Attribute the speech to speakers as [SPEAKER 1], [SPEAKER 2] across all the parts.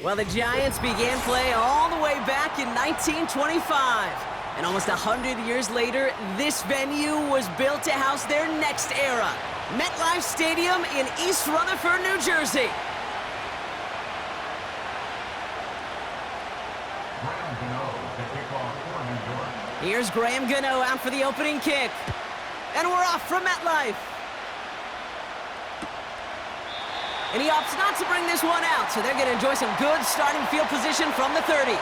[SPEAKER 1] Well, the Giants began play all the way back in 1925. And almost 100 years later, this venue was built to house their next era. MetLife Stadium in East Rutherford, New Jersey. Here's Graham Gano out for the opening kick. And we're off from MetLife. And he opts not to bring this one out, so they're going to enjoy some good starting field position from the 30.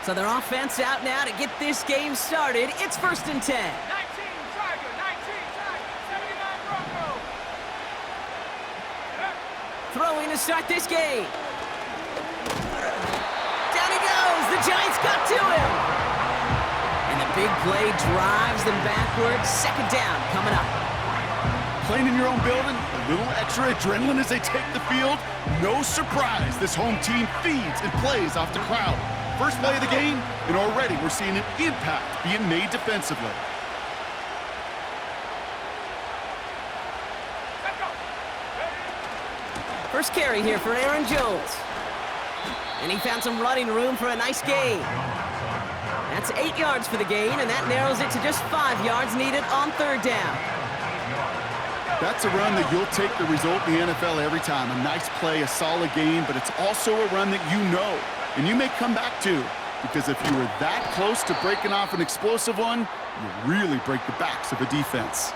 [SPEAKER 1] So their offense out now to get this game started. It's 1st and 10.
[SPEAKER 2] 19 Tiger, 79 Bronco.
[SPEAKER 1] Throwing to start this game. Down he goes. The Giants got to him. And the big play drives them backwards. 2nd down coming up.
[SPEAKER 3] Playing in your own building, a little extra adrenaline as they take the field. No surprise, this home team feeds and plays off the crowd. First play of the game, and already we're seeing an impact being made defensively.
[SPEAKER 1] First carry here for Aaron Jones. And he found some running room for a nice gain. That's 8 yards for the gain, and that narrows it to just 5 yards needed on 3rd down.
[SPEAKER 3] That's a run that you'll take the result in the NFL every time. A nice play, a solid gain, but it's also a run that you know, and you may come back to, because if you were that close to breaking off an explosive one, you really break the backs of a defense.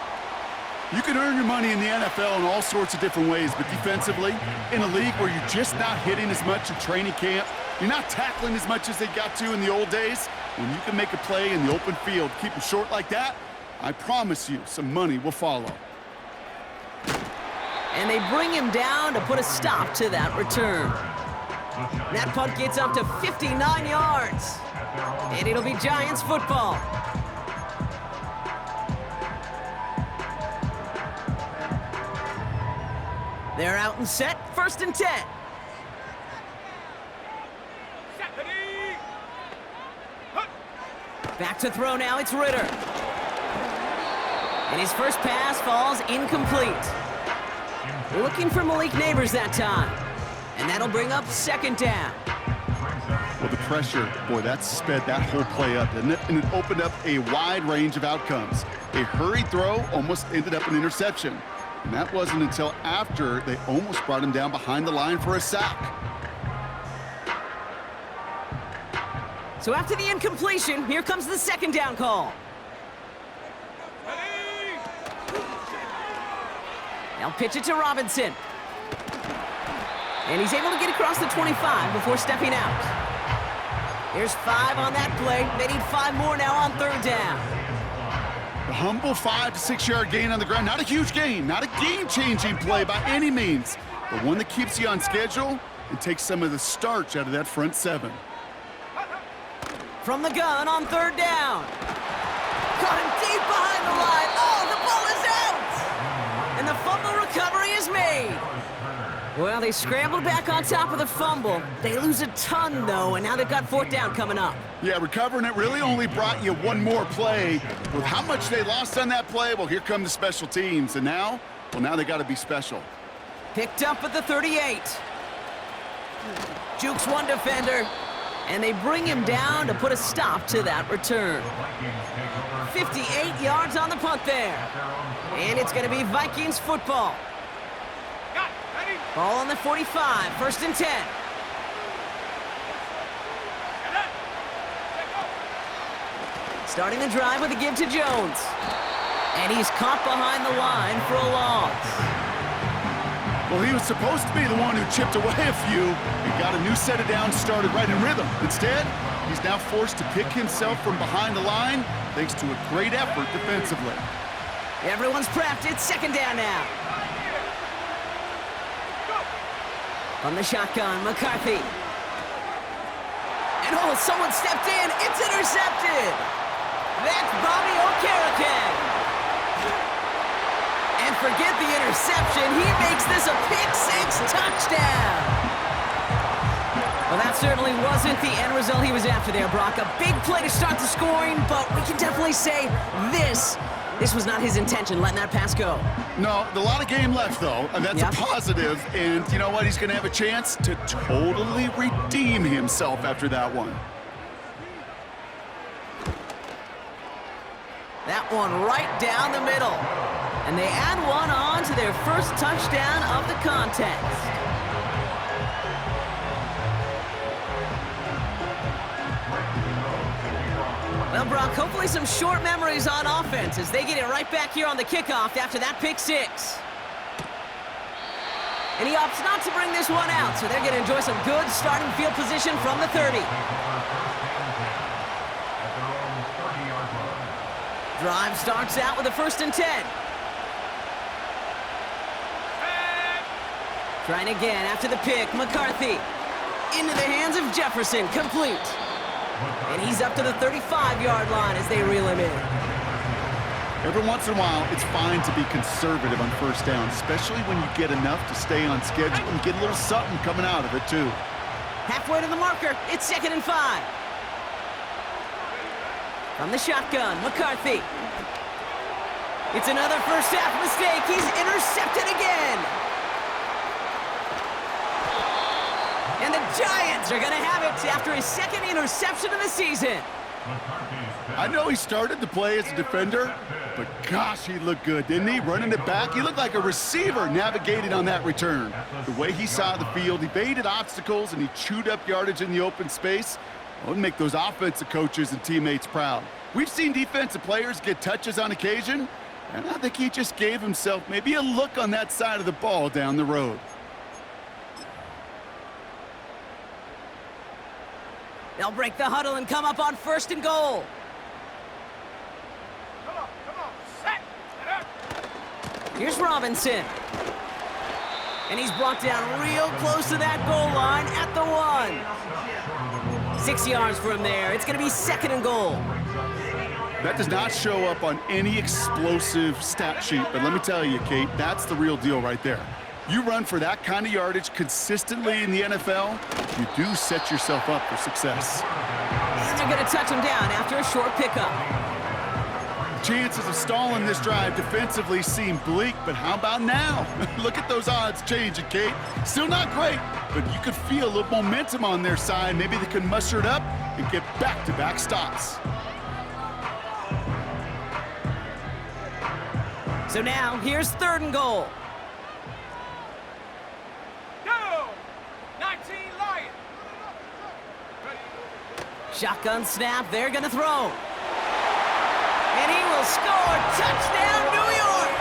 [SPEAKER 3] You can earn your money in the NFL in all sorts of different ways, but defensively, in a league where you're just not hitting as much in training camp, you're not tackling as much as they got to in the old days, when you can make a play in the open field, keep them short like that, I promise you some money will follow.
[SPEAKER 1] And they bring him down to put a stop to that return. That punt gets up to 59 yards. And it'll be Giants football. They're out and set, 1st and 10. Back to throw now, it's Ritter. And his first pass falls incomplete. We're looking for Malik Neighbors that time. And that'll bring up 2nd down.
[SPEAKER 3] Well, the pressure, boy, that sped that whole play up, didn't it? And it opened up a wide range of outcomes. A hurried throw almost ended up an interception. And that wasn't until after they almost brought him down behind the line for a sack.
[SPEAKER 1] So after the incompletion, here comes the 2nd down call. They'll pitch it to Robinson. And he's able to get across the 25 before stepping out. Here's 5 on that play. They need 5 more now on 3rd down.
[SPEAKER 3] A humble 5 to 6 yard gain on the ground. Not a huge gain, not a game-changing play by any means, but one that keeps you on schedule and takes some of the starch out of that front 7.
[SPEAKER 1] From the gun on 3rd down. Caught him deep behind the line. Oh, the ball is out! And the fumble recovery is made. Well, they scrambled back on top of the fumble. They lose a ton, though, and now they've got 4th down coming up.
[SPEAKER 3] Yeah, recovering it really only brought you one more play. With how much they lost on that play, well, here come the special teams. And now, well, now they got to be special.
[SPEAKER 1] Picked up at the 38. Jukes one defender, and they bring him down to put a stop to that return. 58 yards on the punt there. And it's going to be Vikings football. Ball on the 45, 1st and 10. Starting the drive with a give to Jones. And he's caught behind the line for a loss.
[SPEAKER 3] Well, he was supposed to be the one who chipped away a few and got a new set of downs started right in rhythm. Instead, he's now forced to pick himself from behind the line thanks to a great effort defensively.
[SPEAKER 1] Everyone's prepped. It's second down now. From the shotgun, McCarthy. And oh, someone stepped in. It's intercepted. That's Bobby Okereke. And forget the interception. He makes this a pick-6 touchdown. Well, that certainly wasn't the end result he was after there, Brock. A big play to start the scoring, but we can definitely say this was not his intention, letting that pass go.
[SPEAKER 3] No, a lot of game left, though, and that's a positive. And you know what? He's going to have a chance to totally redeem himself after that one.
[SPEAKER 1] That one right down the middle. And they add one on to their first touchdown of the contest. Well, Brock, hopefully some short memories on offense as they get it right back here on the kickoff after that pick-6. And he opts not to bring this one out, so they're going to enjoy some good starting field position from the 30. Drive starts out with a 1st and 10. Trying again after the pick, McCarthy. Into the hands of Jefferson, complete. And he's up to the 35-yard line as they reel him in.
[SPEAKER 3] Every once in a while, it's fine to be conservative on 1st down, especially when you get enough to stay on schedule and get a little something coming out of it, too.
[SPEAKER 1] Halfway to the marker, it's 2nd and 5. From the shotgun, McCarthy. It's another first half mistake. He's intercepted again. And the Giants are going to have it after his 2nd interception of the season.
[SPEAKER 3] I know he started to play as a defender, but gosh, he looked good, didn't he? Running it back, he looked like a receiver navigating on that return. The way he saw the field, he evaded obstacles, and he chewed up yardage in the open space. It would make those offensive coaches and teammates proud. We've seen defensive players get touches on occasion, and I think he just gave himself maybe a look on that side of the ball down the road.
[SPEAKER 1] They'll break the huddle and come up on 1st and goal.
[SPEAKER 2] Come on, set up.
[SPEAKER 1] Here's Robinson. And he's brought down real close to that goal line at the 1. 6 yards from there. It's going to be 2nd and goal.
[SPEAKER 3] That does not show up on any explosive stat sheet, but let me tell you, Kate, that's the real deal right there. You run for that kind of yardage consistently in the NFL, you do set yourself up for success.
[SPEAKER 1] And they're going to touch him down after a short pickup.
[SPEAKER 3] Chances of stalling this drive defensively seem bleak, but how about now? Look at those odds changing, Kate. Still not great, but you could feel a little momentum on their side. Maybe they can muster it up and get back-to-back stops.
[SPEAKER 1] So now, here's 3rd and goal.
[SPEAKER 2] Go! 19 Lions.
[SPEAKER 1] Shotgun snap, they're gonna throw. And he will score, touchdown New York!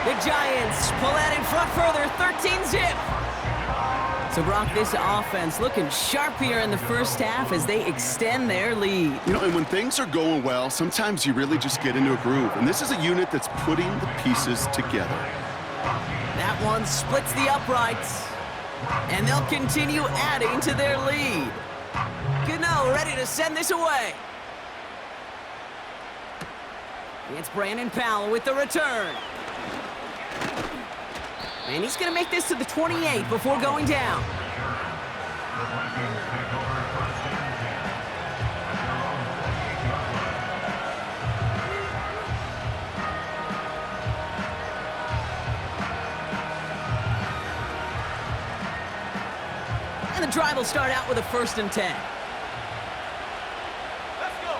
[SPEAKER 1] The Giants pull that in front further, 13-zip. So Brock, this offense looking sharp here in the first half as they extend their lead.
[SPEAKER 3] You know, and when things are going well, sometimes you really just get into a groove. And this is a unit that's putting the pieces together.
[SPEAKER 1] That one splits the uprights. And they'll continue adding to their lead. Gano ready to send this away. It's Brandon Powell with the return. And he's going to make this to the 28 before going down. And the drive will start out with a 1st and 10.
[SPEAKER 2] Let's go.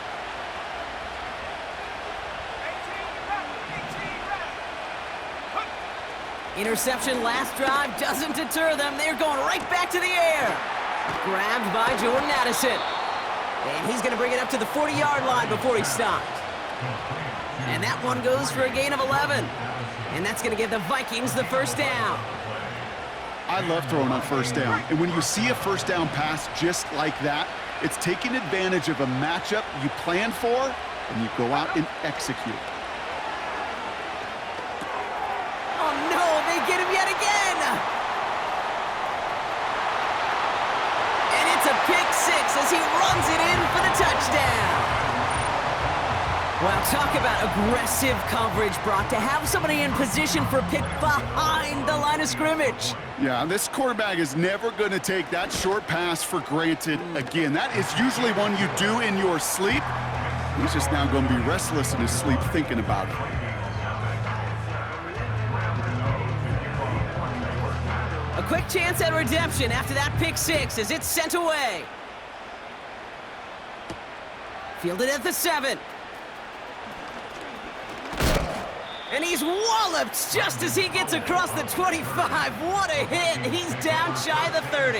[SPEAKER 2] 18 ready.
[SPEAKER 1] Interception last drive doesn't deter them. They're going right back to the air. Grabbed by Jordan Addison. And he's going to bring it up to the 40-yard line before he stopped. And that one goes for a gain of 11. And that's going to give the Vikings the first down.
[SPEAKER 3] I love throwing on first down. And when you see a first down pass just like that, it's taking advantage of a matchup you plan for, and you go out and execute.
[SPEAKER 1] Oh, no, they get him yet again. And it's a pick six as he runs it in for the touchdown. Well, talk about aggressive coverage, Brock, to have somebody in position for a pick behind the line of scrimmage.
[SPEAKER 3] Yeah, this quarterback is never going to take that short pass for granted again. That is usually one you do in your sleep. He's just now going to be restless in his sleep thinking about it.
[SPEAKER 1] A quick chance at redemption after that pick six as it's sent away. Fielded at the 7. And he's walloped just as he gets across the 25. What a hit. He's down shy of the 30.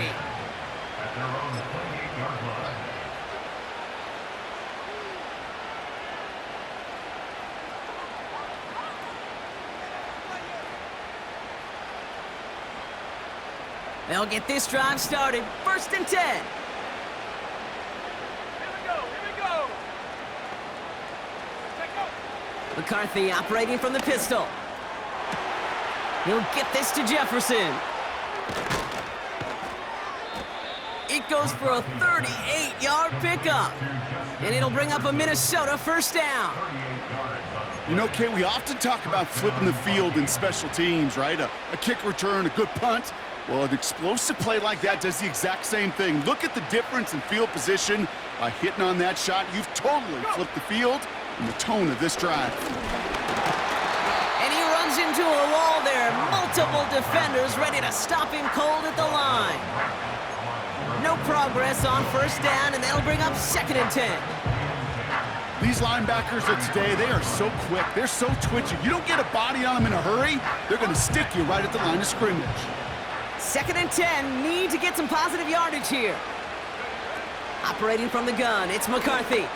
[SPEAKER 1] They'll get this drive started. 1st and 10.
[SPEAKER 2] Here we go. Take go.
[SPEAKER 1] McCarthy operating from the pistol. He'll get this to Jefferson. It goes for a 38-yard pickup. And it'll bring up a Minnesota first down.
[SPEAKER 3] You know, Kate, we often talk about flipping the field in special teams, right? A kick return, a good punt. Well, an explosive play like that does the exact same thing. Look at the difference in field position. By hitting on that shot, you've totally flipped the field and the tone of this drive.
[SPEAKER 1] And he runs into a wall there. Multiple defenders ready to stop him cold at the line. No progress on first down, and that'll bring up 2nd and 10.
[SPEAKER 3] These linebackers of today, they are so quick. They're so twitchy. You don't get a body on them in a hurry, they're going to stick you right at the line of scrimmage.
[SPEAKER 1] 2nd and 10, need to get some positive yardage here. Operating from the gun, it's McCarthy.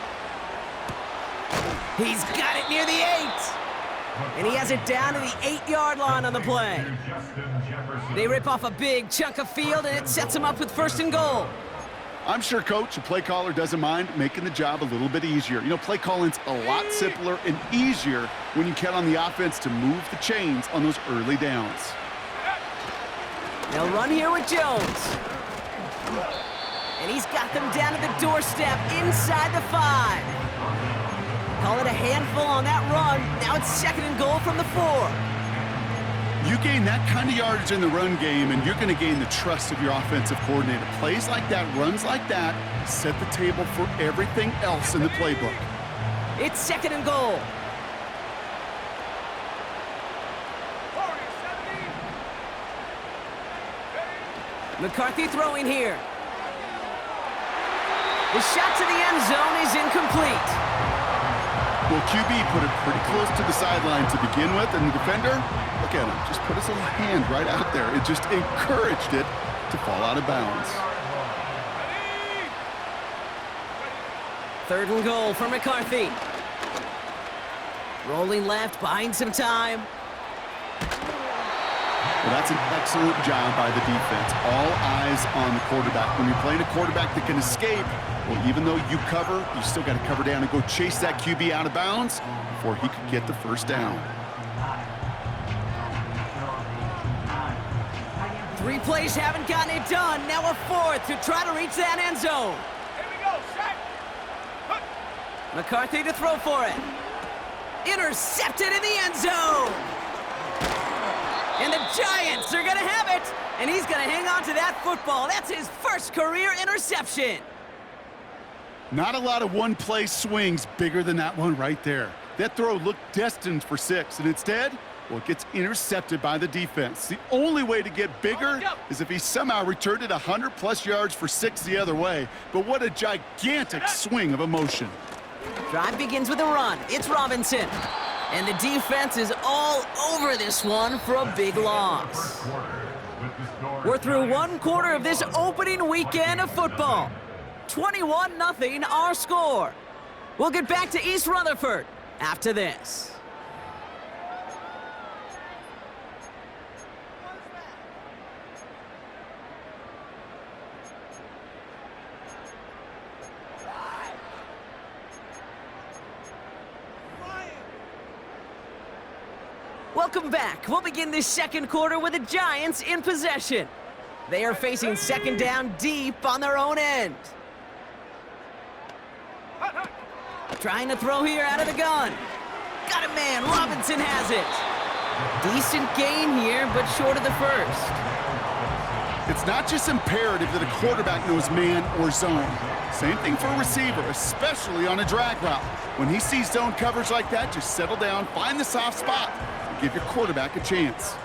[SPEAKER 1] He's got it near the 8. And he has it down to the 8-yard line on the play. They rip off a big chunk of field, and it sets him up with 1st and goal.
[SPEAKER 3] I'm sure, Coach, a play caller doesn't mind making the job a little bit easier. You know, play calling's a lot simpler and easier when you count on the offense to move the chains on those early downs.
[SPEAKER 1] They'll run here with Jones. And he's got them down to the doorstep inside the 5. Call it a handful on that run. Now it's 2nd and goal from the 4.
[SPEAKER 3] You gain that kind of yardage in the run game, and you're going to gain the trust of your offensive coordinator. Plays like that, runs like that, set the table for everything else in the playbook.
[SPEAKER 1] It's 2nd and goal.
[SPEAKER 2] 40, 70.
[SPEAKER 1] McCarthy throwing here. The shot to the end zone is incomplete.
[SPEAKER 3] Well, QB put it pretty close to the sideline to begin with, and the defender, look at him, just put his little hand right out there. It just encouraged it to fall out of bounds.
[SPEAKER 1] 3rd and goal for McCarthy. Rolling left, buying some time.
[SPEAKER 3] Well, that's an excellent job by the defense. All eyes on the quarterback. When you're playing a quarterback that can escape, well, even though you cover, you still got to cover down and go chase that QB out of bounds before he could get the first down.
[SPEAKER 1] 3 plays haven't gotten it done. Now a 4th to try to reach that end zone.
[SPEAKER 2] Here we go, set. Hut.
[SPEAKER 1] McCarthy to throw for it. Intercepted in the end zone. And the Giants are going to have it. And he's going to hang on to that football. That's his first career interception.
[SPEAKER 3] Not a lot of one-play swings bigger than that one right there. That throw looked destined for 6, and instead, well, it gets intercepted by the defense. The only way to get bigger is if he somehow returned it 100-plus yards for 6 the other way. But what a gigantic swing of emotion.
[SPEAKER 1] Drive begins with a run. It's Robinson. And the defense is all over this one for a big loss. We're through 1 quarter of this opening weekend of football. 21-0 our score. We'll get back to East Rutherford after this. Welcome back. We'll begin this second quarter with the Giants in possession. They are facing second down deep on their own end. Trying to throw here out of the gun. Got a man. Robinson has it. Decent gain here, but short of the first.
[SPEAKER 3] It's not just imperative that a quarterback knows man or zone. Same thing for a receiver, especially on a drag route. When he sees zone coverage like that, just settle down, find the soft spot, and give your quarterback a chance.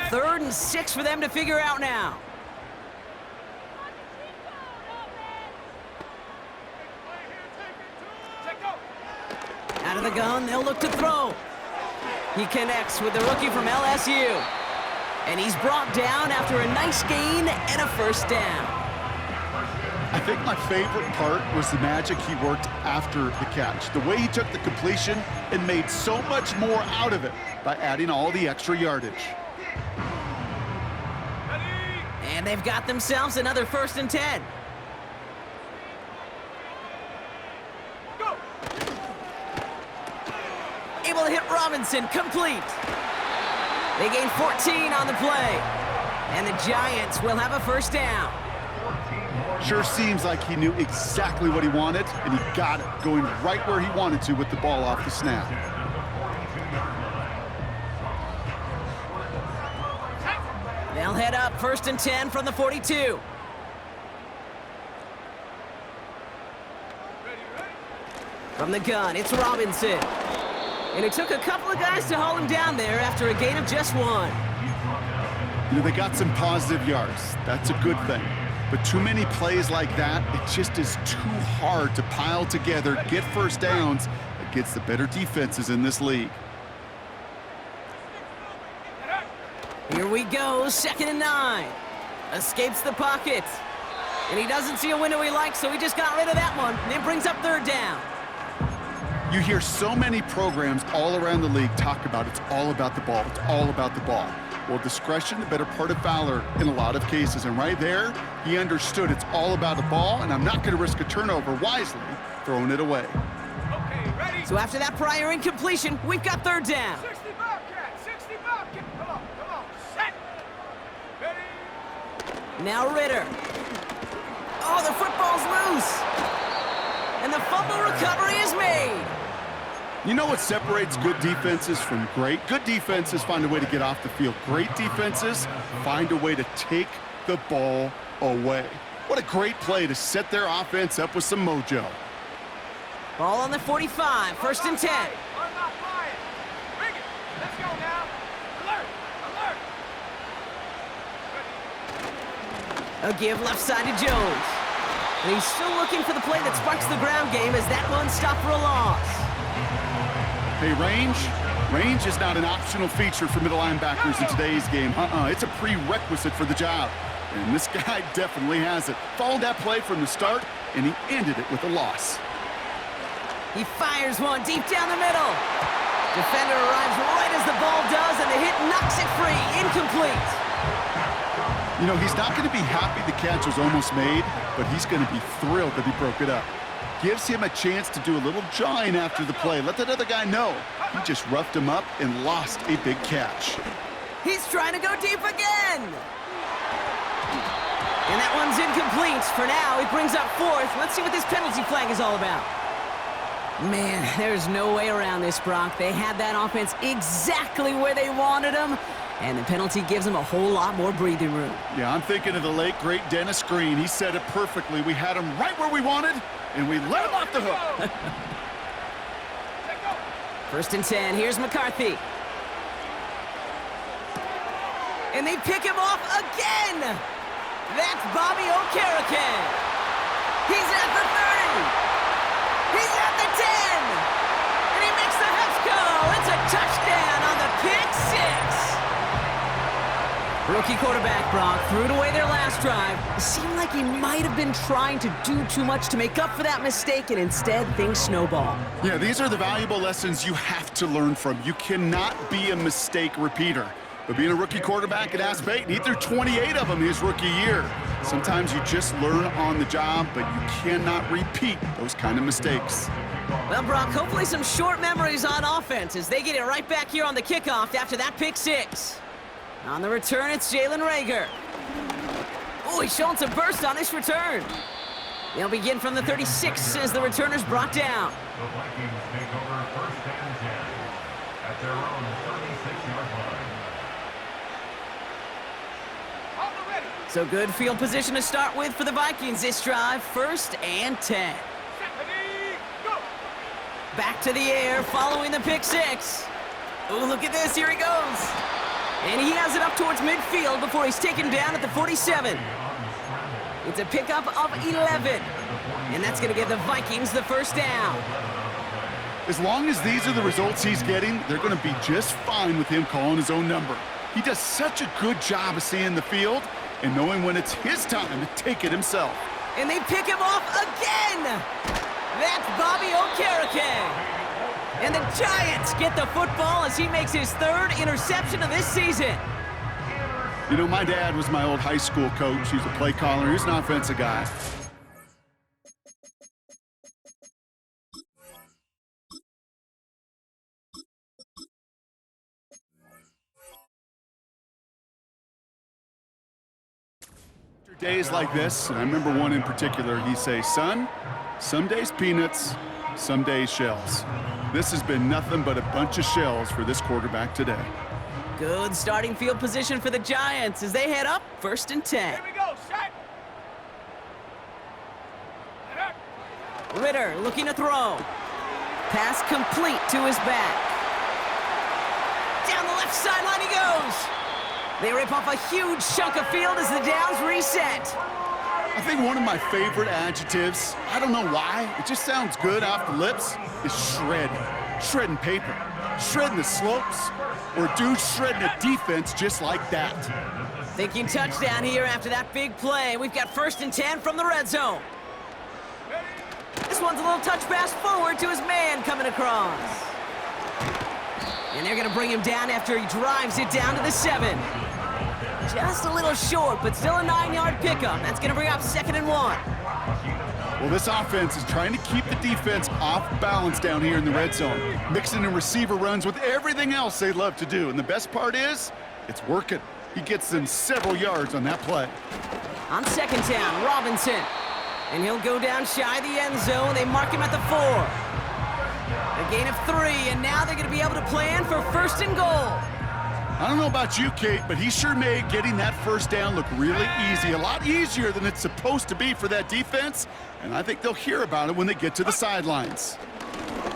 [SPEAKER 1] Third and 6 for them to figure out now. Out of the gun, they'll look to throw. He connects with the rookie from LSU. And he's brought down after a nice gain and a first down.
[SPEAKER 3] I think my favorite part was the magic he worked after the catch. The way he took the completion and made so much more out of it by adding all the extra yardage.
[SPEAKER 1] And they've got themselves another 1st and 10.
[SPEAKER 2] Go.
[SPEAKER 1] Able to hit Robinson, complete. They gain 14 on the play. And the Giants will have a first down.
[SPEAKER 3] Sure seems like he knew exactly what he wanted, and he got it, going right where he wanted to with the ball off the snap.
[SPEAKER 1] They'll head up 1st and 10 from the 42. From the gun, it's Robinson. And it took a couple of guys to haul him down there after a gain of just 1.
[SPEAKER 3] You know, they got some positive yards. That's a good thing. But too many plays like that, it just is too hard to pile together, get first downs against the better defenses in this league.
[SPEAKER 1] Here we go, 2nd and 9. Escapes the pocket. And he doesn't see a window he likes, so he just got rid of that one. And it brings up 3rd down.
[SPEAKER 3] You hear so many programs all around the league talk about it's all about the ball. It's all about the ball. Well, discretion, the better part of valor in a lot of cases. And right there, he understood it's all about the ball, and I'm not going to risk a turnover wisely throwing it away.
[SPEAKER 2] Okay, ready?
[SPEAKER 1] So after that prior incompletion, we've got 3rd down.
[SPEAKER 2] 60 Bobcat, 60 Bobcat. Come on, set. Ready?
[SPEAKER 1] Now Ritter. Oh, the football's loose. And the fumble recovery is made.
[SPEAKER 3] You know what separates good defenses from great? Good defenses find a way to get off the field. Great defenses find a way to take the ball away. What a great play to set their offense up with some mojo.
[SPEAKER 1] Ball on the 45, 1st and 10.
[SPEAKER 2] I'm not flying. Bring it. Let's go now. Alert, alert.
[SPEAKER 1] A give left side to Jones. And he's still looking for the play that sparks the ground game as that one stopped for a loss.
[SPEAKER 3] Hey, range is not an optional feature for middle linebackers in today's game. It's a prerequisite for the job. And this guy definitely has it. Followed that play from the start, and he ended it with a loss.
[SPEAKER 1] He fires one deep down the middle. Defender arrives right as the ball does, and the hit knocks it free. Incomplete.
[SPEAKER 3] You know, he's not going to be happy the catch was almost made, but he's going to be thrilled that he broke it up. Gives him a chance to do a little jawing after the play. Let that other guy know. He just roughed him up and lost a big catch.
[SPEAKER 1] He's trying to go deep again. And that one's incomplete. For now, it brings up 4th. Let's see what this penalty flag is all about. Man, there's no way around this, Brock. They had that offense exactly where they wanted them, and the penalty gives them a whole lot more breathing room.
[SPEAKER 3] Yeah, I'm thinking of the late, great Dennis Green. He said it perfectly. We had him right where we wanted, and we let him off the hook.
[SPEAKER 1] 1st and 10. Here's McCarthy. And they pick him off again. That's Bobby Okereke. He's at the 30. He's at the 10. And he makes the Hefco. It's a touchdown on the pick six. Rookie quarterback Brock threw it away their last drive. It seemed like he might have been trying to do too much to make up for that mistake, and instead things snowball.
[SPEAKER 3] Yeah, these are the valuable lessons you have to learn from. You cannot be a mistake repeater. But being a rookie quarterback at Ass Payton, he threw 28 of them his rookie year. Sometimes you just learn on the job, but you cannot repeat those kind of mistakes.
[SPEAKER 1] Well, Brock, hopefully some short memories on offense as they get it right back here on the kickoff after that pick six. On the return, it's Jalen Reagor. Oh, he's showing some burst on this return. They'll begin from the 36 as the returner's brought down.
[SPEAKER 4] The Vikings take over first and 10 at their own 36-yard line.
[SPEAKER 2] On the ready.
[SPEAKER 1] So good field position to start with for the Vikings this drive. First and 10.
[SPEAKER 2] Set, ready, go.
[SPEAKER 1] Back to the air following the pick six. Oh, look at this. Here he goes. And he has it up towards midfield before he's taken down at the 47. It's a pickup of 11. And that's going to give the Vikings the first down.
[SPEAKER 3] As long as these are the results he's getting, they're going to be just fine with him calling his own number. He does such a good job of seeing the field and knowing when it's his time to take it himself.
[SPEAKER 1] And they pick him off again. That's Bobby Okereke. And the Giants get the football as he makes his third interception of this season.
[SPEAKER 3] You know, my dad was my old high school coach. He was a play caller. He was an offensive guy. Days like this, and I remember one in particular, he'd say, son, some days peanuts, some days shells. This has been nothing but a bunch of shells for this quarterback today.
[SPEAKER 1] Good starting field position for the Giants as they head up first and 10.
[SPEAKER 2] Here we go, set.
[SPEAKER 1] Ritter looking to throw. Pass complete to his back. Down the left sideline he goes. They rip off a huge chunk of field as the downs reset.
[SPEAKER 3] I think one of my favorite adjectives, I don't know why, it just sounds good off the lips, is shred. Shredding paper, shredding the slopes, or dude shredding a defense just like that.
[SPEAKER 1] Thinking touchdown here after that big play. We've got first and 10 from the red zone. This one's a little touch pass forward to his man coming across. And they're going to bring him down after he drives it down to the 7. Just a little short, but still a 9-yard pickup. That's going to bring up second and 1.
[SPEAKER 3] Well, this offense is trying to keep the defense off balance down here in the red zone, mixing in receiver runs with everything else they love to do. And the best part is, it's working. He gets them several yards on that play.
[SPEAKER 1] On second down, Robinson. And he'll go down shy of the end zone. They mark him at the 4. A gain of 3, and now they're going to be able to plan for first and goal.
[SPEAKER 3] I don't know about you, Kate, but he sure made getting that first down look really easy. A lot easier than it's supposed to be for that defense. And I think they'll hear about it when they get to the sidelines.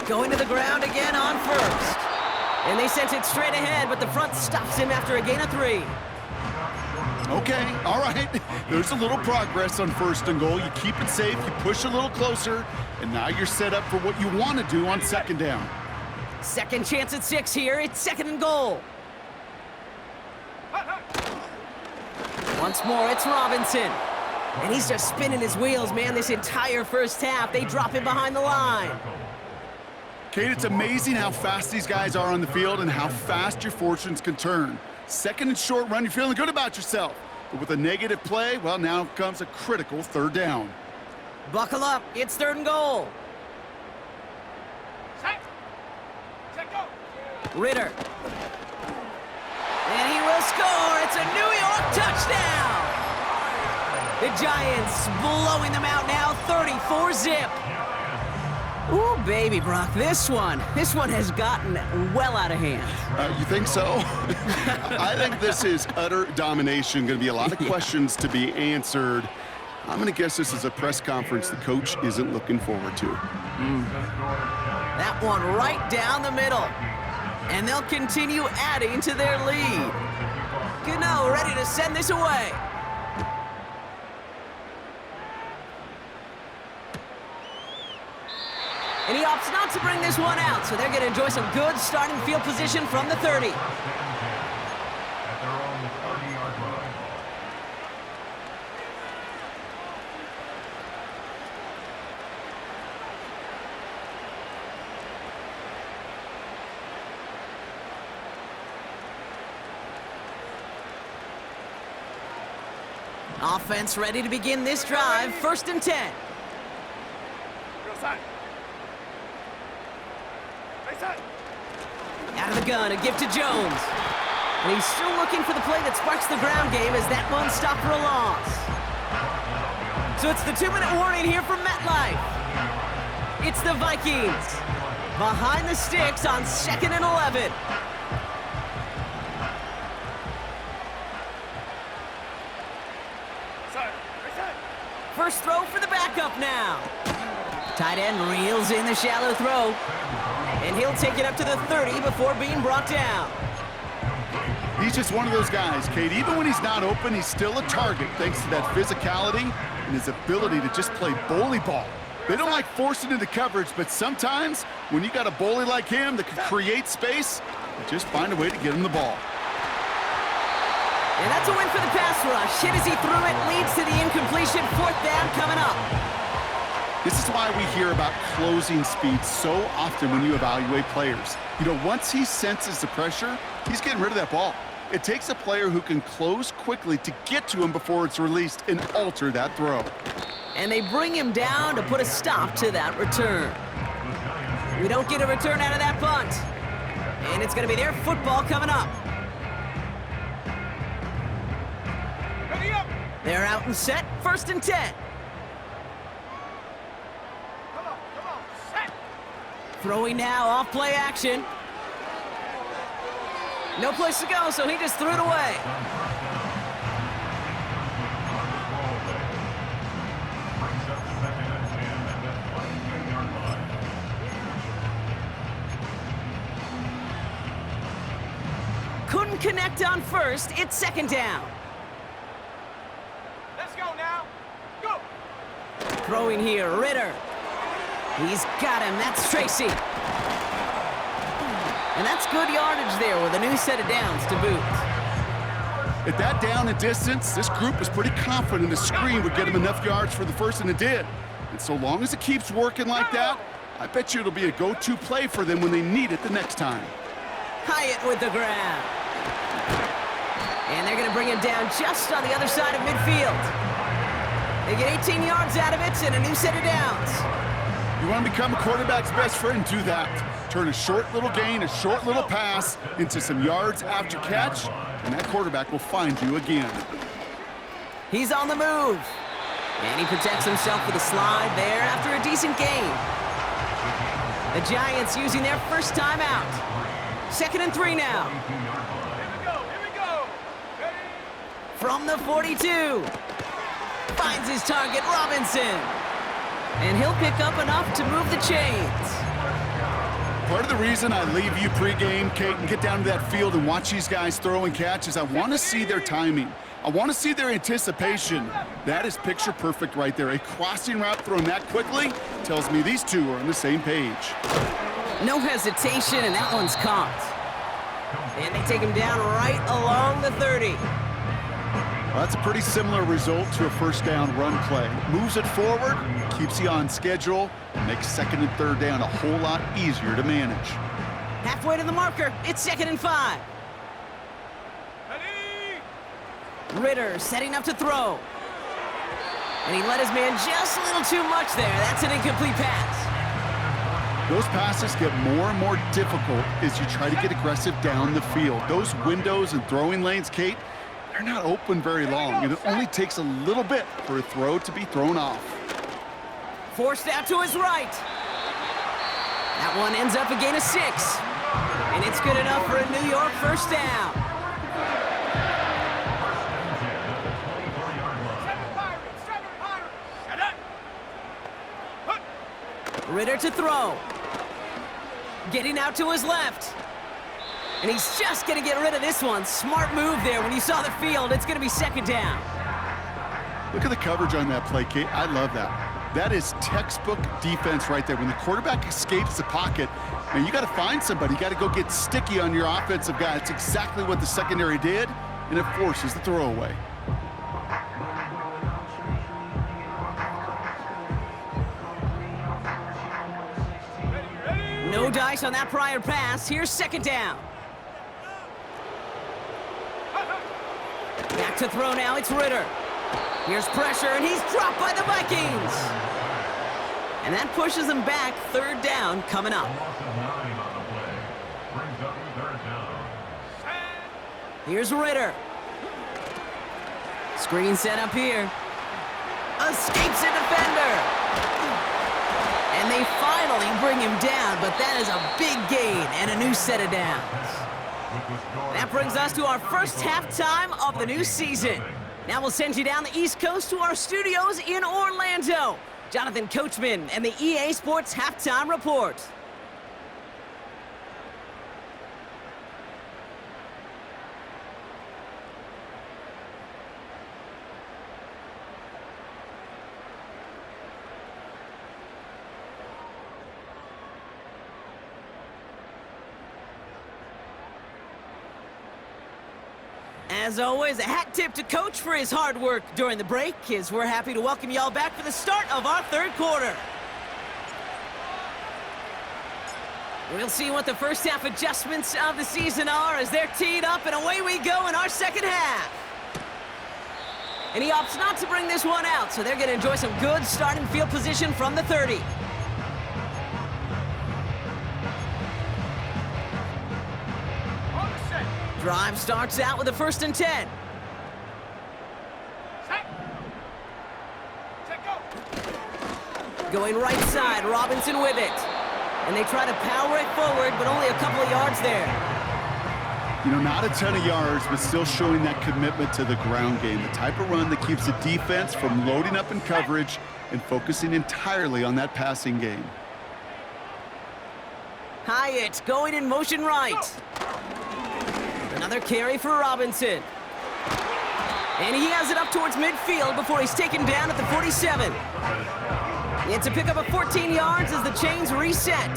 [SPEAKER 1] Going to the ground again on first. And they sent it straight ahead, but the front stops him after a gain of 3.
[SPEAKER 3] Okay, all right. There's a little progress on first and goal. You keep it safe, you push a little closer, and now you're set up for what you want to do on second down.
[SPEAKER 1] Second chance at 6 here. It's second and goal. Once more, it's Robinson. And he's just spinning his wheels, man, this entire first half. They drop him behind the line.
[SPEAKER 3] Kate, it's amazing how fast these guys are on the field and how fast your fortunes can turn. Second and short run, you're feeling good about yourself. But with a negative play, well, now comes a critical third down.
[SPEAKER 1] Buckle up. It's third and goal.
[SPEAKER 2] Set. Set, go.
[SPEAKER 1] Ritter. And he will score. It's a New York touchdown. The Giants blowing them out now, 34-zip. Ooh, baby, Brock, this one has gotten well out of hand.
[SPEAKER 3] You think so? I think this is utter domination. Going to be a lot of questions to be answered. I'm going to guess this is a press conference the coach isn't looking forward to.
[SPEAKER 1] That one right down the middle. And they'll continue adding to their lead. Gano ready to send this away. And he opts not to bring this one out, so they're going to enjoy some good starting field position from the 30.
[SPEAKER 4] At their own 30-yard line.
[SPEAKER 1] Offense ready to begin this drive. 1st and 10.
[SPEAKER 2] Real side. Right side.
[SPEAKER 1] Out of the gun, a give to Jones. And he's still looking for the play that sparks the ground game as that one stopped for a loss. So it's the 2-minute warning here from MetLife. It's the Vikings behind the sticks on 2nd and 11.
[SPEAKER 2] Side. Right side.
[SPEAKER 1] First throw for the backup now. Tight end reels in the shallow throw. And he'll take it up to the 30 before being brought down.
[SPEAKER 3] He's just one of those guys, Kate. Even when he's not open, he's still a target thanks to that physicality and his ability to just play bully ball. They don't like forcing into coverage, but sometimes when you got a bully like him that can create space, you just find a way to get him the ball.
[SPEAKER 1] And that's a win for the pass rush. Hit as he threw it, leads to the incompletion. 4th down coming up.
[SPEAKER 3] This is why we hear about closing speed so often when you evaluate players. You know, once he senses the pressure, he's getting rid of that ball. It takes a player who can close quickly to get to him before it's released and alter that throw.
[SPEAKER 1] And they bring him down to put a stop to that return. We don't get a return out of that punt. And it's going to be their football coming up.
[SPEAKER 2] Ready up.
[SPEAKER 1] They're out and set. 1st and 10.
[SPEAKER 2] Come on. Set.
[SPEAKER 1] Throwing now off play action. No place to go, so he just threw it away.
[SPEAKER 4] Brings up 2nd and 10 at the 22-yard line.
[SPEAKER 1] Couldn't connect on 1st. It's 2nd down.
[SPEAKER 2] Let's go now. Go.
[SPEAKER 1] Throwing here, Ritter. He's got him. That's Tracy. And that's good yardage there with a new set of downs to boot.
[SPEAKER 3] At that down and distance, this group was pretty confident the screen would get him enough yards for the first, and it did. And so long as it keeps working like that, I bet you it'll be a go-to play for them when they need it the next time.
[SPEAKER 1] Hyatt with the grab. And they're going to bring him down just on the other side of midfield. They get 18 yards out of it and a new set of downs.
[SPEAKER 3] You want to become a quarterback's best friend, do that. Turn a short little gain, a short little pass into some yards after catch, and that quarterback will find you again.
[SPEAKER 1] He's on the move. And he protects himself with a slide there after a decent gain. The Giants using their first time out. 2nd and 3 now.
[SPEAKER 2] Here we go. Ready.
[SPEAKER 1] From the 42. Finds his target, Robinson. And he'll pick up enough to move the chains.
[SPEAKER 3] Part of the reason I leave you pregame, Kate, and get down to that field and watch these guys throw and catch is I want to see their timing. I want to see their anticipation. That is picture perfect right there. A crossing route thrown that quickly tells me these two are on the same page.
[SPEAKER 1] No hesitation, and that one's caught. And they take him down right along the 30.
[SPEAKER 3] Well, that's a pretty similar result to a first down run play. Moves it forward, keeps you on schedule, and makes 2nd and 3rd down a whole lot easier to manage.
[SPEAKER 1] Halfway to the marker, it's 2nd and 5.
[SPEAKER 2] Ready.
[SPEAKER 1] Ritter setting up to throw. And he let his man just a little too much there. That's an incomplete pass.
[SPEAKER 3] Those passes get more and more difficult as you try to get aggressive down the field. Those windows and throwing lanes, Kate, they're not open very long, and it only takes a little bit for a throw to be thrown off.
[SPEAKER 1] Forced out to his right. That one ends up a gain of 6. And it's good enough for a New York first down.
[SPEAKER 2] 7 Pirates. Shut up. Hook.
[SPEAKER 1] Ritter to throw. Getting out to his left. And he's just going to get rid of this one. Smart move there. When you saw the field, it's going to be 2nd down.
[SPEAKER 3] Look at the coverage on that play, Kate. I love that. That is textbook defense right there. When the quarterback escapes the pocket, man, you got to find somebody. You got to go get sticky on your offensive guy. It's exactly what the secondary did, and it forces the throwaway.
[SPEAKER 1] No dice on that prior pass. Here's second down. Back to throw now. It's Ritter. Here's pressure, and he's dropped by the Vikings. And that pushes them back. Third down coming up. Here's Ritter. Screen set up here. Escapes a defender. And they finally bring him down, but that is a big gain and a new set of downs. That brings us to our first halftime of the new season. Now we'll send you down the East Coast to our studios in Orlando. Jonathan Coachman and the EA Sports Halftime Report. As always, a hat tip to Coach for his hard work during the break, as we're happy to welcome y'all back for the start of our third quarter. We'll see what the first half adjustments of the season are as they're teed up, and away we go in our second half. And he opts not to bring this one out, so they're going to enjoy some good starting field position from the 30. Drive starts out with a 1st and 10. Going right side, Robinson with it. And they try to power it forward, but only a couple of yards there.
[SPEAKER 3] You know, not a ton of yards, but still showing that commitment to the ground game. The type of run that keeps the defense from loading up in coverage and focusing entirely on that passing game.
[SPEAKER 1] Hyatt going in motion right. Another carry for Robinson. And he has it up towards midfield before he's taken down at the 47. It's a pickup of 14 yards as the chains reset.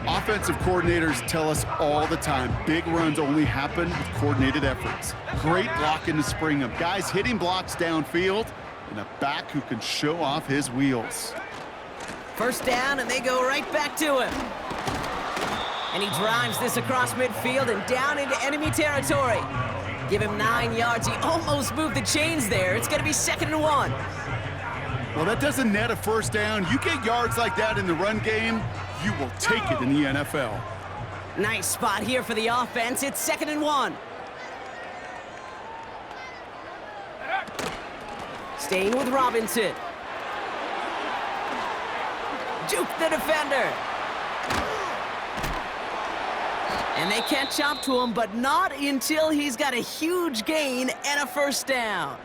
[SPEAKER 3] Offensive coordinators tell us all the time, big runs only happen with coordinated efforts. Great blocking to spring them. Guys hitting blocks downfield, and a back who can show off his wheels.
[SPEAKER 1] First down, and they go right back to him. And he drives this across midfield and down into enemy territory. Give him 9 yards. He almost moved the chains there. It's going to be 2nd and 1.
[SPEAKER 3] Well, that doesn't net a first down. You get yards like that in the run game, you will take it in the NFL.
[SPEAKER 1] Nice spot here for the offense. It's 2nd and 1. Staying with Robinson. Juke the defender. And they catch up to him, but not until he's got a huge gain and a first down.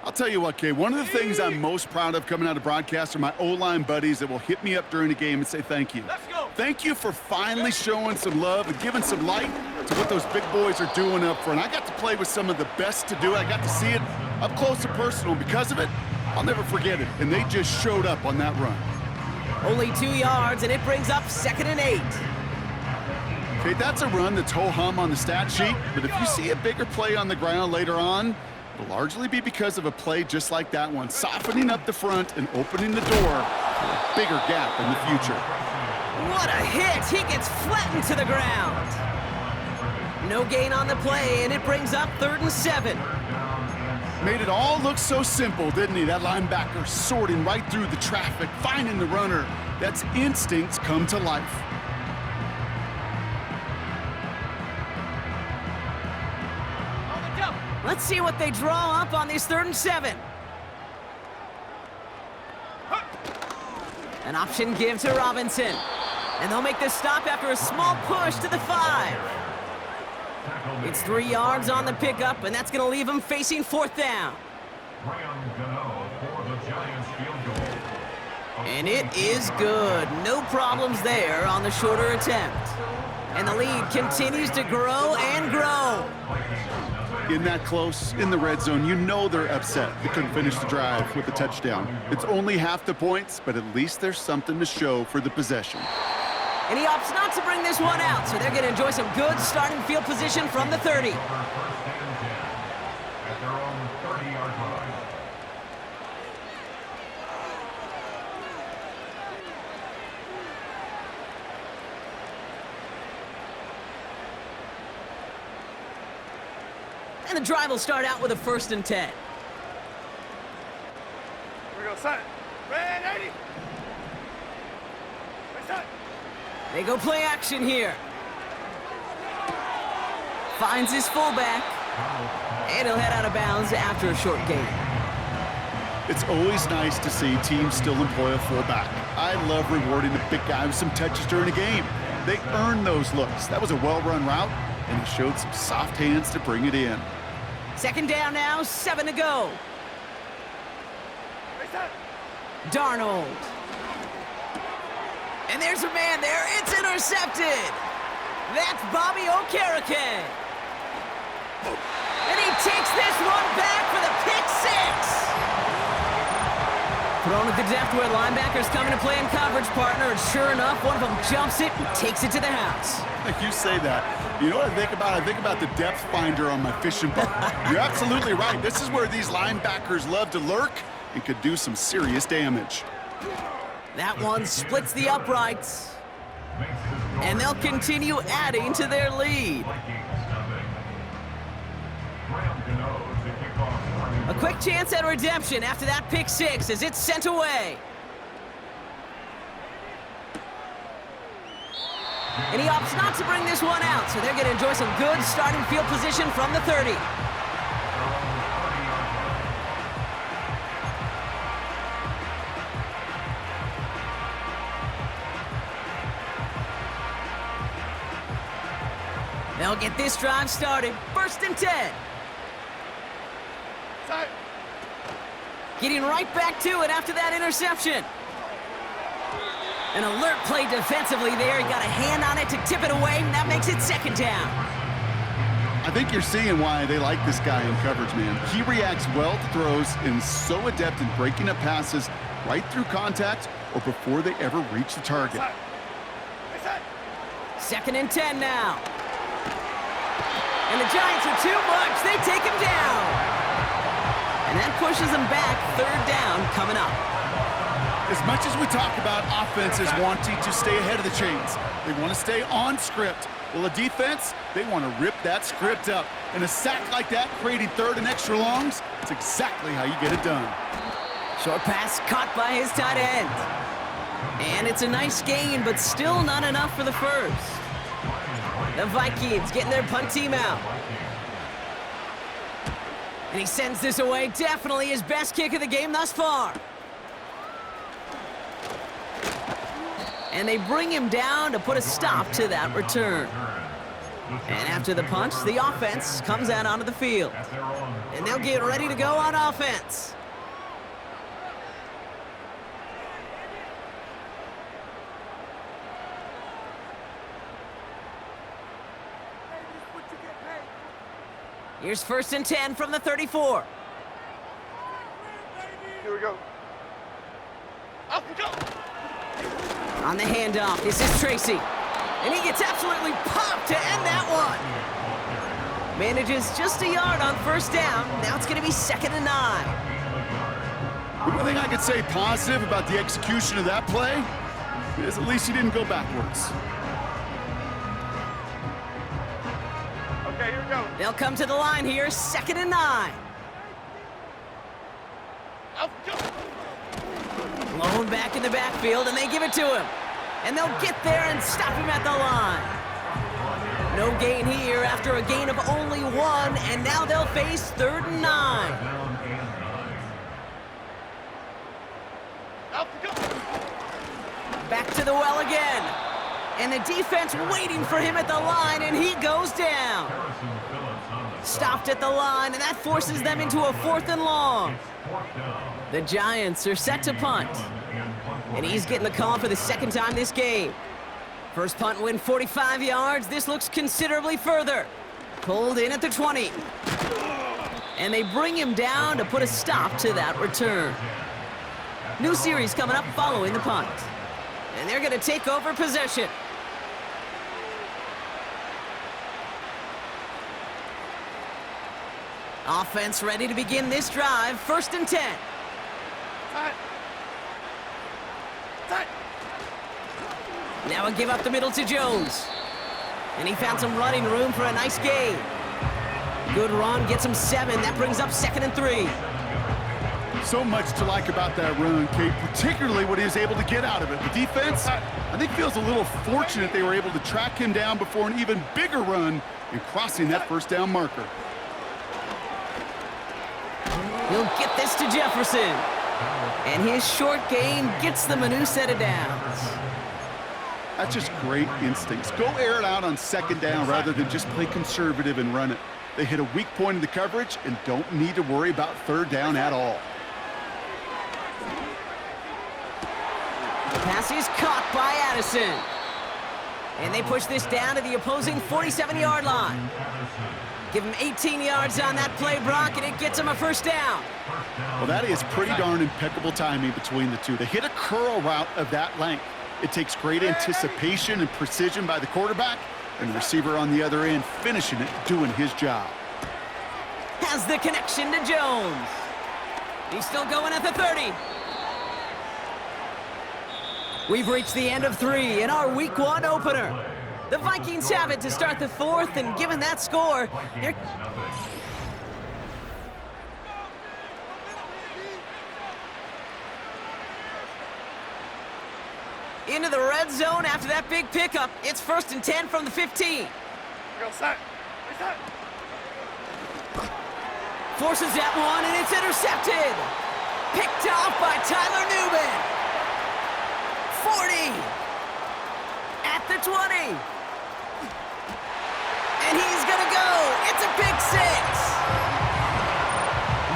[SPEAKER 3] I'll tell you what, Kay, one of the things I'm most proud of coming out of broadcast are my O-line buddies that will hit me up during the game and say thank you.
[SPEAKER 2] Let's go.
[SPEAKER 3] Thank you for finally showing some love and giving some light to what those big boys are doing up front. I got to play with some of the best to do it. I got to see it up close and personal. Because of it, I'll never forget it. And they just showed up on that run.
[SPEAKER 1] Only 2 yards, and it brings up 2nd and 8.
[SPEAKER 3] Okay, that's a run that's ho-hum on the stat sheet, but if you see a bigger play on the ground later on, it'll largely be because of a play just like that one, softening up the front and opening the door for a bigger gap in the future.
[SPEAKER 1] What a hit! He gets flattened to the ground. No gain on the play, and it brings up 3rd and 7.
[SPEAKER 3] Made it all look so simple, didn't he? That linebacker sorting right through the traffic, finding the runner. That's instincts come to life.
[SPEAKER 1] Let's see what they draw up on this 3rd and 7. An option give to Robinson. And they'll make this stop after a small push to the 5. It's 3 yards on the pickup, and that's going to leave them facing 4th down. And it is good. No problems there on the shorter attempt. And the lead continues to grow and grow.
[SPEAKER 3] in that close, in the red zone, you know they're upset they couldn't finish the drive with a touchdown. It's only half the points, but at least there's something to show for the possession.
[SPEAKER 1] And he opts not to bring this one out, so they're going to enjoy some good starting field position from the 30.
[SPEAKER 4] First and 10 at their own 30-yard line.
[SPEAKER 1] And the drive will start out with a 1st and 10.
[SPEAKER 2] Here we go, son. Red 80. Hey, son.
[SPEAKER 1] They go play action here. Finds his fullback. And he'll head out of bounds after a short gain.
[SPEAKER 3] It's always nice to see teams still employ a fullback. I love rewarding the big guy with some touches during a game. They earn those looks. That was a well-run route, and he showed some soft hands to bring it in.
[SPEAKER 1] 2nd down now, 7 to go.
[SPEAKER 2] Hey, son.
[SPEAKER 1] Darnold. And there's a man there. It's intercepted. That's Bobby Okereke. And he takes this one back for the pick 6. Thrown at the depth where linebackers coming to play in coverage, partner, and sure enough, one of them jumps it and takes it to the house.
[SPEAKER 3] You say that. You know what I think about? I think about the depth finder on my fishing boat. You're absolutely right. This is where these linebackers love to lurk and could do some serious damage.
[SPEAKER 1] That one splits the uprights. And they'll continue adding to their lead. A quick chance at redemption after that pick 6 as it's sent away. And he opts not to bring this one out, so they're going to enjoy some good starting field position from the 30. They'll get this drive started. 1st and 10.
[SPEAKER 2] Son.
[SPEAKER 1] Getting right back to it after that interception. An alert play defensively there. He got a hand on it to tip it away, and that makes it 2nd down.
[SPEAKER 3] I think you're seeing why they like this guy in coverage, man. He reacts well to throws and is so adept in breaking up passes right through contact or before they ever reach the target.
[SPEAKER 2] Son. Hey, son.
[SPEAKER 1] 2nd and 10 now. And the Giants are too much. They take him down. And that pushes them back. 3rd down coming up.
[SPEAKER 3] As much as we talk about offenses wanting to stay ahead of the chains, they want to stay on script. Well, a defense, they want to rip that script up. And a sack like that, creating 3rd and extra longs, it's exactly how you get it done.
[SPEAKER 1] Short pass caught by his tight end. And it's a nice gain, but still not enough for the 1st. The Vikings getting their punt team out. And he sends this away. Definitely his best kick of the game thus far. And they bring him down to put a stop to that return. And after the punch, the offense comes out onto the field. And they'll get ready to go on offense. Here's 1st and 10 from the 34.
[SPEAKER 2] Here we go. Up we go.
[SPEAKER 1] On the handoff, this is Tracy. And he gets absolutely popped to end that one. Manages just a yard on 1st down. Now it's going to be 2nd and 9.
[SPEAKER 3] The one thing I could say positive about the execution of that play is at least he didn't go backwards.
[SPEAKER 2] Okay, here we go.
[SPEAKER 1] They'll come to the line here, 2nd and 9.
[SPEAKER 2] Up we go.
[SPEAKER 1] Blown back in the backfield, and they give it to him. And they'll get there and stop him at the line. No gain here after a gain of only 1, and now they'll face 3rd and 9.
[SPEAKER 2] Up we go.
[SPEAKER 1] Back to the well again. And the defense waiting for him at the line, and he goes down. Stopped at the line, and that forces them into a 4th and long. The Giants are set to punt. And he's getting the call for the 2nd time this game. First punt win 45 yards. This looks considerably further. Pulled in at the 20. And they bring him down to put a stop to that return. New series coming up following the punt. And they're going to take over possession. Offense ready to begin this drive. 1st and 10.
[SPEAKER 2] Tight. Tight.
[SPEAKER 1] Now a give up the middle to Jones. And he found some running room for a nice gain. Good run, gets him 7. That brings up 2nd and 3.
[SPEAKER 3] So much to like about that run, Kate, particularly what he was able to get out of it. The defense, I think, feels a little fortunate they were able to track him down before an even bigger run in crossing that 1st down marker.
[SPEAKER 1] He'll get this to Jefferson. And his short gain gets them a new set of downs.
[SPEAKER 3] That's just great instincts. Go air it out on 2nd down rather than just play conservative and run it. They hit a weak point in the coverage and don't need to worry about 3rd down at all.
[SPEAKER 1] The pass is caught by Addison. And they push this down to the opposing 47-yard line. Give him 18 yards on that play, Brock, and it gets him a 1st down.
[SPEAKER 3] Well, that is pretty darn impeccable timing between the two. They hit a curl route of that length. It takes great anticipation and precision by the quarterback, and the receiver on the other end finishing it, doing his job.
[SPEAKER 1] Has the connection to Jones. He's still going at the 30. We've reached the end of 3 in our Week 1 opener. The Vikings have it to start the 4th, and given that score, they're... into the red zone after that big pickup. It's 1st and 10 from the 15.
[SPEAKER 2] Go set. Reset.
[SPEAKER 1] Forces that one, and it's intercepted. Picked off by Tyler Newman. 40. At the 20. And he's gonna go. It's a pick 6.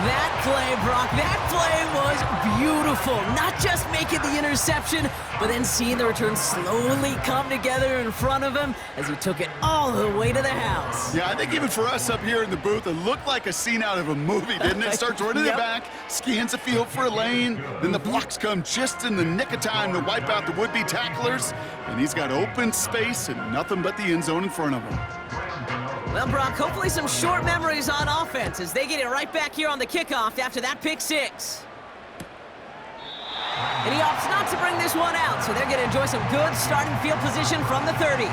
[SPEAKER 1] That play, Brock, that play was beautiful. Not just making the interception, but then seeing the return slowly come together in front of him as he took it all the way to the house.
[SPEAKER 3] Yeah, I think even for us up here in the booth, it looked like a scene out of a movie, didn't it? Starts running it back, scans the field for a lane, then the blocks come just in the nick of time to wipe out the would-be tacklers, and he's got open space and nothing but the end zone in front of him.
[SPEAKER 1] Well, Brock, hopefully some short memories on offense as they get it right back here on the kickoff after that pick 6. And he opts not to bring this one out, so they're going to enjoy some good starting field position from the 30.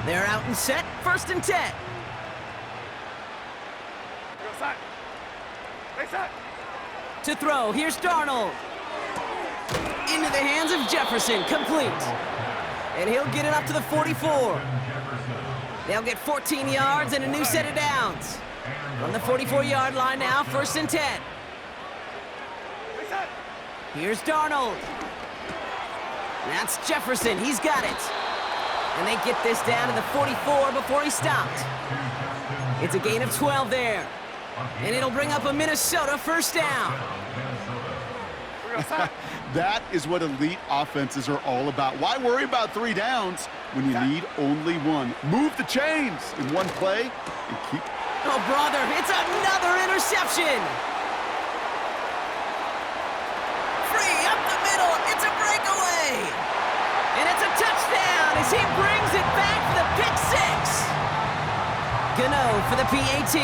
[SPEAKER 1] They're out and set, 1st and 10.
[SPEAKER 2] Go set. Reset.
[SPEAKER 1] To throw, here's Darnold. Into the hands of Jefferson, complete. And he'll get it up to the 44. They'll get 14 yards and a new set of downs. From the 44-yard line now, 1st and 10.
[SPEAKER 2] Reset.
[SPEAKER 1] Here's Darnold. That's Jefferson, he's got it. And they get this down to the 44 before he stopped. It's a gain of 12 there. And it'll bring up a Minnesota 1st down.
[SPEAKER 3] That is what elite offenses are all about. Why worry about 3 downs when you need only 1? Move the chains in one play and keep...
[SPEAKER 1] Oh, brother, it's another interception. Free up the middle. It's a breakaway. And it's a touchdown as he brings it back for the pick 6. Gano for the PAT.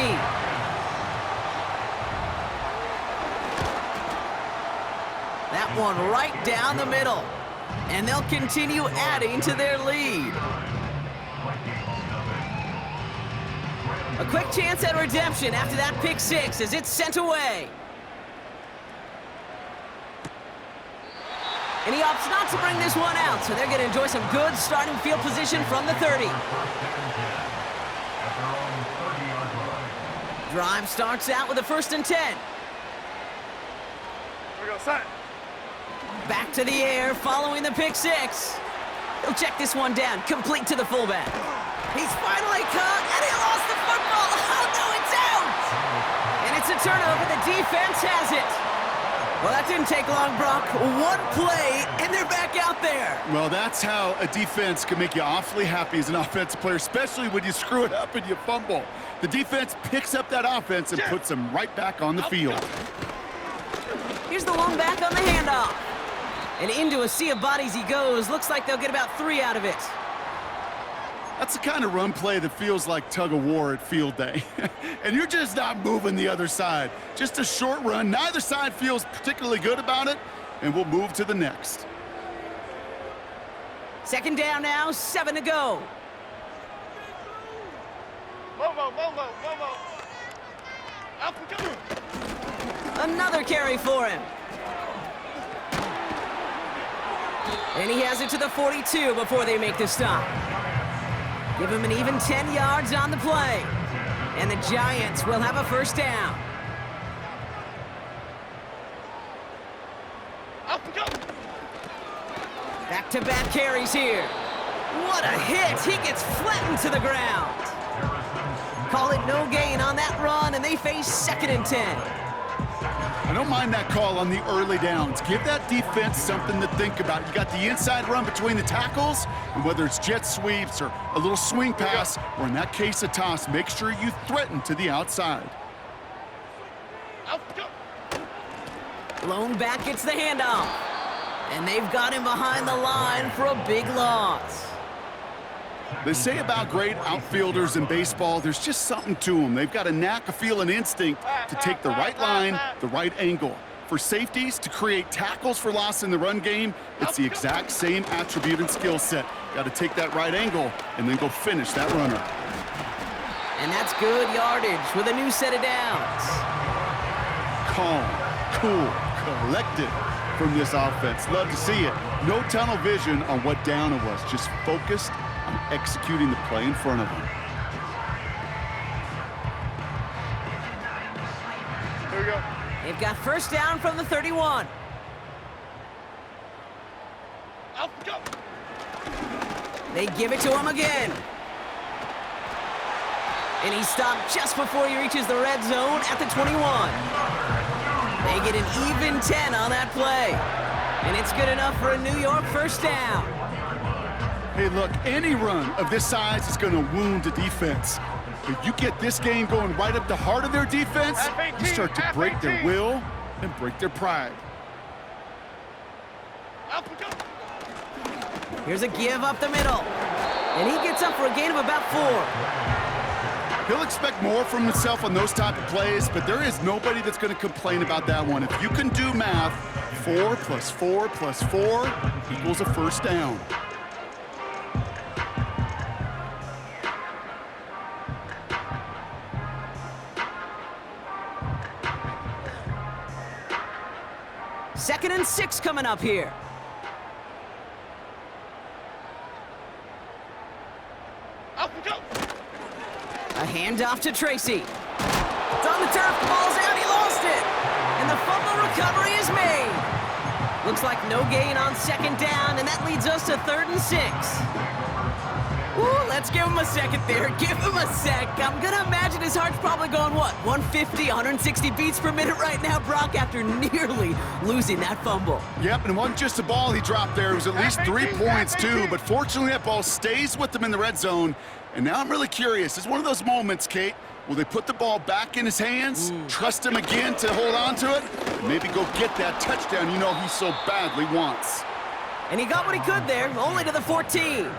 [SPEAKER 1] That one right down the middle. And they'll continue adding to their lead. A quick chance at redemption after that pick 6 as it's sent away. And he opts not to bring this one out, so they're going to enjoy some good starting field position from the 30. Drive starts out with a 1st and 10.
[SPEAKER 2] We go set.
[SPEAKER 1] Back to the air following the pick 6. He'll check this one down, complete to the fullback. He's finally caught, and he lost the football. Oh, no, it's out! And it's a turnover. The defense has it. Well, that didn't take long, Brock. One play, and they're back out there.
[SPEAKER 3] Well, that's how a defense can make you awfully happy as an offensive player, especially when you screw it up and you fumble. The defense picks up that offense and puts them right back on the field.
[SPEAKER 1] Here's the one back on the handoff. And into a sea of bodies he goes. Looks like they'll get about 3 out of it.
[SPEAKER 3] That's the kind of run play that feels like tug-of-war at field day. And you're just not moving the other side. Just a short run. Neither side feels particularly good about it, and we'll move to the next.
[SPEAKER 1] Second down now, 7 to go.
[SPEAKER 2] Momo. Up and go.
[SPEAKER 1] Another carry for him. And he has it to the 42 before they make the stop. Give him an even 10 yards on the play. And the Giants will have a first down.
[SPEAKER 2] Up and go.
[SPEAKER 1] Back-to-back carries here. What a hit! He gets flattened to the ground. Call it no gain on that run, and they face 2nd and 10.
[SPEAKER 3] I don't mind that call on the early downs. Give that defense something to think about. You got the inside run between the tackles, and whether it's jet sweeps or a little swing pass, or in that case a toss, make sure you threaten to the outside.
[SPEAKER 2] Up and go.
[SPEAKER 1] Lone back gets the handoff. And they've got him behind the line for a big loss.
[SPEAKER 3] They say about great outfielders in baseball, there's just something to them. They've got a knack, a feel, an instinct to take the right line, the right angle. For safeties, to create tackles for loss in the run game, it's the exact same attribute and skill set. Got to take that right angle and then go finish that runner.
[SPEAKER 1] And that's good yardage with a new set of downs.
[SPEAKER 3] Calm, cool, collected from this offense. Love to see it. No tunnel vision on what down it was, just focused on executing the play in front of them.
[SPEAKER 2] Here we go.
[SPEAKER 1] They've got first down from the 31.
[SPEAKER 2] Up and go.
[SPEAKER 1] They give it to him again. And he stopped just before he reaches the red zone at the 21. They get an even 10 on that play. And it's good enough for a New York first down.
[SPEAKER 3] Hey, look, any run of this size is going to wound the defense. If you get this game going right up the heart of their defense, you start to break their will and break their pride.
[SPEAKER 2] Up and go.
[SPEAKER 1] Here's a give up the middle. And he gets up for a gain of about 4.
[SPEAKER 3] He'll expect more from himself on those type of plays, but there is nobody that's going to complain about that one. If you can do math, 4 plus 4 plus 4 equals a first down.
[SPEAKER 1] Second and 6 coming up here.
[SPEAKER 2] Up and go.
[SPEAKER 1] A handoff to Tracy. It's on the turf, the ball's out, he lost it. And the fumble recovery is made. Looks like no gain on second down, and that leads us to 3rd and 6. Ooh, let's give him a second there. Give him a sec. I'm going to imagine his heart's probably going, what, 150, 160 beats per minute right now, Brock, after nearly losing that fumble.
[SPEAKER 3] Yep, and it wasn't just a ball he dropped there. It was at least 3 points, too. But fortunately, that ball stays with them in the red zone. And now I'm really curious. It's one of those moments, Kate. Will they put the ball back in his hands, trust him again to hold on to it, and maybe go get that touchdown you know he so badly wants?
[SPEAKER 1] And he got what he could there, only to the 14.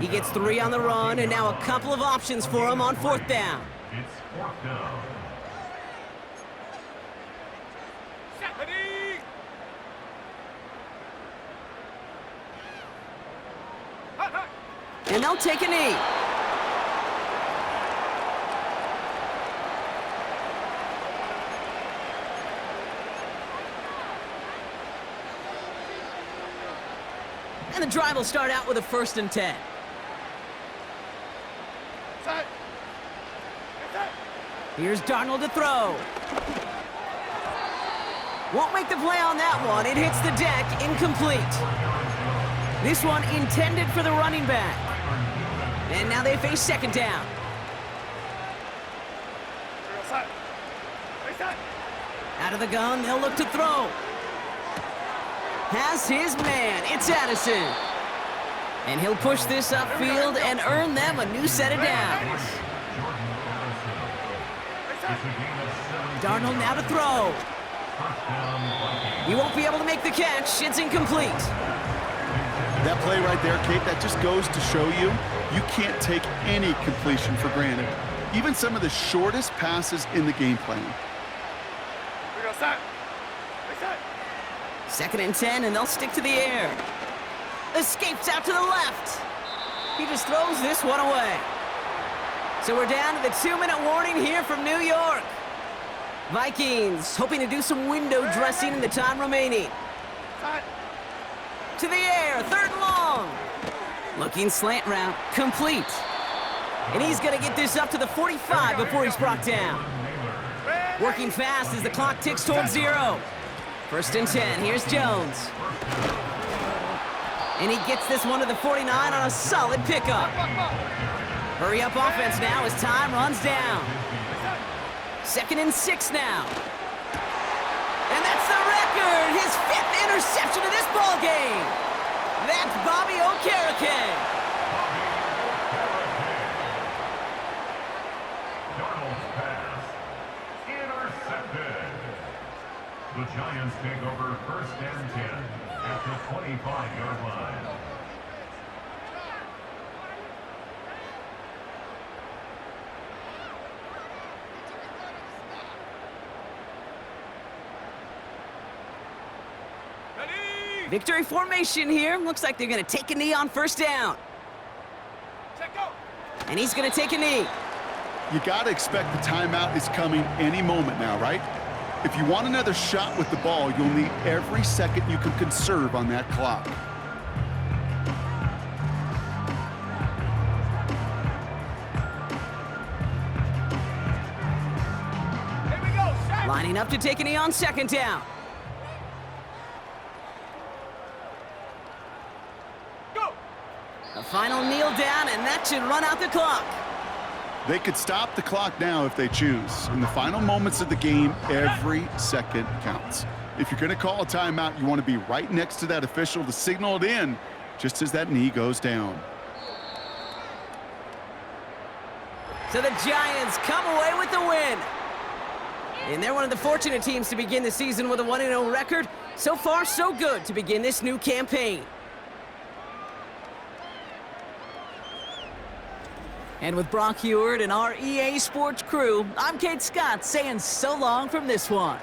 [SPEAKER 1] He gets 3 on the run, and now a couple of options for him on 4th down.
[SPEAKER 4] It's 4th down.
[SPEAKER 2] Ready. Hut, hut.
[SPEAKER 1] And they'll take a knee. And the drive will start out with a 1st and 10.
[SPEAKER 2] Side. Inside.
[SPEAKER 1] Here's Darnold to throw. Won't make the play on that one. It hits the deck, incomplete. This one intended for the running back. And now they face 2nd down.
[SPEAKER 2] Side. Side.
[SPEAKER 1] Out of the gun, they'll look to throw. Has his man. It's Addison. And he'll push this upfield and earn them a new set of downs. Darnold now to throw. He won't be able to make the catch. It's incomplete.
[SPEAKER 3] That play right there, Kate, that just goes to show you, you can't take any completion for granted. Even some of the shortest passes in the game plan.
[SPEAKER 2] We go side.
[SPEAKER 1] Second and 10, and they'll stick to the air. Escapes out to the left. He just throws this one away. So we're down to the 2-minute warning here from New York. Vikings hoping to do some window dressing in the time remaining.
[SPEAKER 2] Side.
[SPEAKER 1] To the air, 3rd and long. Looking slant route, complete. And he's gonna get this up to the 45 before he's brought down. Working fast as the clock ticks towards 0. 1st and 10, here's Jones. And he gets this one to the 49 on a solid pickup. Hurry up offense now as time runs down. 2nd and 6 now. And that's the record! His 5th interception of this ball game. That's Bobby Okereke.
[SPEAKER 4] Darnold's pass intercepted. The Giants take over 1st and 10 at the 25-yard line.
[SPEAKER 1] Victory formation here. Looks like they're going to take a knee on 1st down.
[SPEAKER 2] Check go.
[SPEAKER 1] And he's going to take a knee.
[SPEAKER 3] You got to expect the timeout is coming any moment now, right? If you want another shot with the ball, you'll need every second you can conserve on that clock.
[SPEAKER 2] Here we go. Shot.
[SPEAKER 1] Lining up to take a knee on 2nd down.
[SPEAKER 2] Go.
[SPEAKER 1] A final kneel down, and that should run out the clock.
[SPEAKER 3] They could stop the clock now if they choose. In the final moments of the game, every second counts. If you're going to call a timeout, you want to be right next to that official to signal it in just as that knee goes down.
[SPEAKER 1] So the Giants come away with the win. And they're one of the fortunate teams to begin the season with a 1-0 record. So far, so good to begin this new campaign. And with Brock Heward and our EA Sports crew, I'm Kate Scott saying so long from this one.